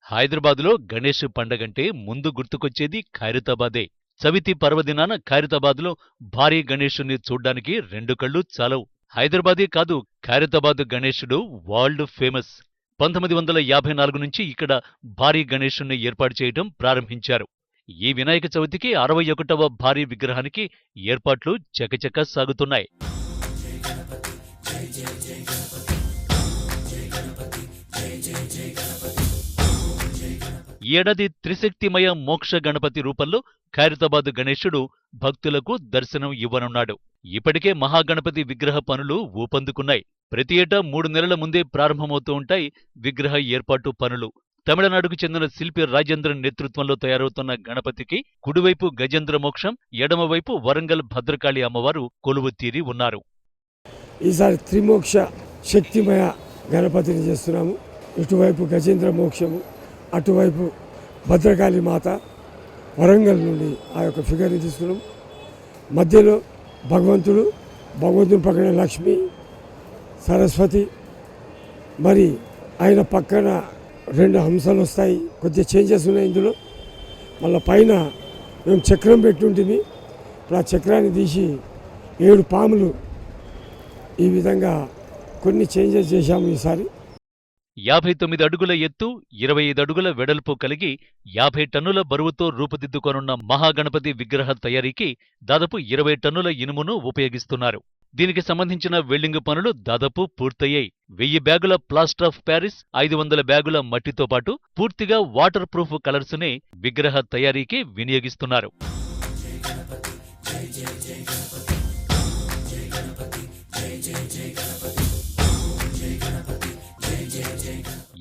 హైదరాబాద్లో గణేష్ పండగంటే ముందు గుర్తుకొచ్చేది ఖైరతాబాదే. చవితి పర్వదినాన ఖైరతాబాద్లో భారీ గణేశుణ్ణి చూడ్డానికి రెండు కళ్ళు చాలవు. హైదరాబాదే కాదు, ఖైరతాబాద్ గణేశుడు వరల్డ్ ఫేమస్. 1954 నుంచి ఇక్కడ భారీ గణేశుణ్ణి ఏర్పాటు చేయడం ప్రారంభించారు. ఈ వినాయక చవితికి 61వ భారీ విగ్రహానికి ఏర్పాట్లు చకచకా సాగుతున్నాయి. ఈ ఏడాది త్రిశక్తిమయ మోక్ష గణపతి రూపంలో ఖైరతాబాద్ గణేశుడు భక్తులకు దర్శనం ఇవ్వనున్నాడు. ఇప్పటికే మహాగణపతి విగ్రహ పనులు ఊపందుకున్నాయి. ప్రతి ఏటా 3 నెలల ముందే ప్రారంభమవుతూ ఉంటాయి విగ్రహ ఏర్పాటు పనులు. తమిళనాడుకు చెందిన శిల్పి రాజేంద్రన్ నేతృత్వంలో తయారవుతున్న గణపతికి కుడివైపు గజేంద్ర మోక్షం, ఎడమవైపు వరంగల్ భద్రకాళి అమ్మవారు కొలువు తీరి ఉన్నారు. ఈసారి త్రిమోక్ష శక్తిమయ గణపతిని చేస్తున్నాము. ఇటువైపు గజేంద్ర మోక్షము, అటువైపు భద్రకాళి మాత, వరంగల్ నుండి ఆ యొక్క ఫిగర్ని తీసుకున్నాం. మధ్యలో భగవంతుని పక్కన లక్ష్మి, సరస్వతి, మరి ఆయన పక్కన 2 హంసలు వస్తాయి. కొద్దిగా చేంజెస్ ఉన్నాయి ఇందులో. మళ్ళీ పైన మేము చక్రం పెట్టుంటుంది. ఇప్పుడు ఆ చక్రాన్ని తీసి 7 పాములు, ఈ విధంగా కొన్ని చేంజెస్ చేశాము ఈసారి. 59 అడుగుల ఎత్తు, 25 అడుగుల వెడల్పు కలిగి 50 టన్నుల బరువుతో రూపుదిద్దుకొనున్న మహాగణపతి విగ్రహ తయారీకి దాదాపు 20 టన్నుల ఇనుమును ఉపయోగిస్తున్నారు. దీనికి సంబంధించిన వెల్డింగ్ పనులు దాదాపు పూర్తయ్యాయి. 1000 బ్యాగుల ప్లాస్టర్ ఆఫ్ ప్యారిస్, 500 బ్యాగుల మట్టితో పాటు పూర్తిగా వాటర్ ప్రూఫ్ కలర్స్ నే విగ్రహ తయారీకి వినియోగిస్తున్నారు.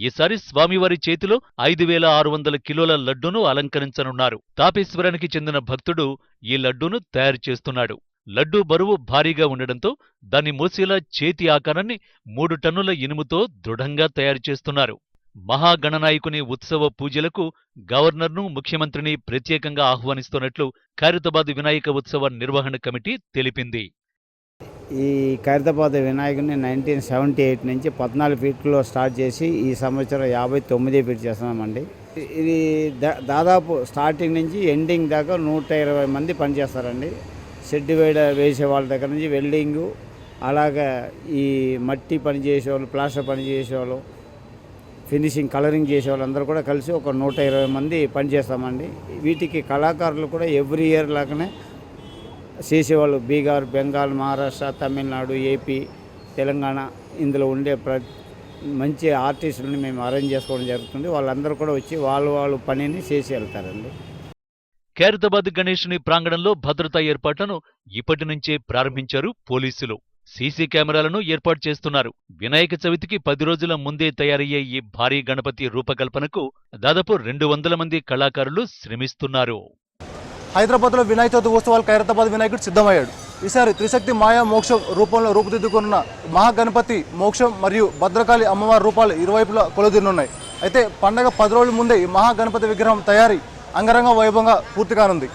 ఈసారి స్వామివారి చేతిలో 5600 కిలోల లడ్డూను అలంకరించనున్నారు. తాపేశ్వరానికి చెందిన భక్తుడు ఈ లడ్డూను తయారు చేస్తున్నాడు. లడ్డూ బరువు భారీగా ఉండడంతో దాన్ని మోసేలా చేతి ఆకారాన్ని 3 టన్నుల ఇనుముతో దృఢంగా తయారు చేస్తున్నారు. మహాగణనాయకుని ఉత్సవ పూజలకు గవర్నర్ను, ముఖ్యమంత్రిని ప్రత్యేకంగా ఆహ్వానిస్తున్నట్లు ఖైరతాబాద్ వినాయక ఉత్సవ నిర్వహణ కమిటీ తెలిపింది. ఈ ఖైరతాబాద్ వినాయకుడిని 1978 నుంచి 14 ఫీట్లో స్టార్ట్ చేసి ఈ సంవత్సరం 59 ఫీట్ చేస్తున్నామండి. ఇది దాదాపు స్టార్టింగ్ నుంచి ఎండింగ్ దాకా 120 మంది పనిచేస్తారండి. షెడ్ వేసే వాళ్ళ దగ్గర నుంచి వెల్డింగు, అలాగే ఈ మట్టి పని చేసేవాళ్ళు, ప్లాస్టర్ పని చేసేవాళ్ళు, ఫినిషింగ్ కలరింగ్ చేసేవాళ్ళు అందరూ కూడా కలిసి ఒక 120 మంది పనిచేస్తామండి. వీటికి కళాకారులు కూడా ఎవ్రీ ఇయర్ లాగానే చేసేవాళ్ళు బీహార్, బెంగాల్, మహారాష్ట్ర, తమిళనాడు, ఏపీ, తెలంగాణ ఇందులో ఉండే మంచి ఆర్టిస్టులని మేము అరేంజ్ చేసుకోవడం జరుగుతుంది. వాళ్ళందరూ కూడా వచ్చి వాళ్ళ పనిని చేసి వెళ్తారండి. ఖైరతాబాద్ గణేశుని ప్రాంగణంలో భద్రతా ఏర్పాట్లను ఇప్పటి నుంచే ప్రారంభించారు పోలీసులు. సీసీ కెమెరాలను ఏర్పాటు చేస్తున్నారు. వినాయక చవితికి 10 రోజుల ముందే తయారయ్యే ఈ భారీ గణపతి రూపకల్పనకు దాదాపు 200 మంది కళాకారులు శ్రమిస్తున్నారు. హైదరాబాద్లో వినాయక చవితి ఉత్సవాలు ఖైరతాబాద్ వినాయకుడు సిద్ధమయ్యాడు. ఈసారి త్రిశక్తి మాయా మోక్షం రూపంలో రూపుదిద్దుకున్న మహాగణపతి మోక్షం మరియు భద్రకాళి అమ్మవారి రూపాలు ఇరువైపులా కొలుదిరున్నాయి. అయితే పండగ 10 రోజుల ముందే ఈ మహాగణపతి విగ్రహం తయారీ అంగరంగ వైభవంగా పూర్తి కానుంది.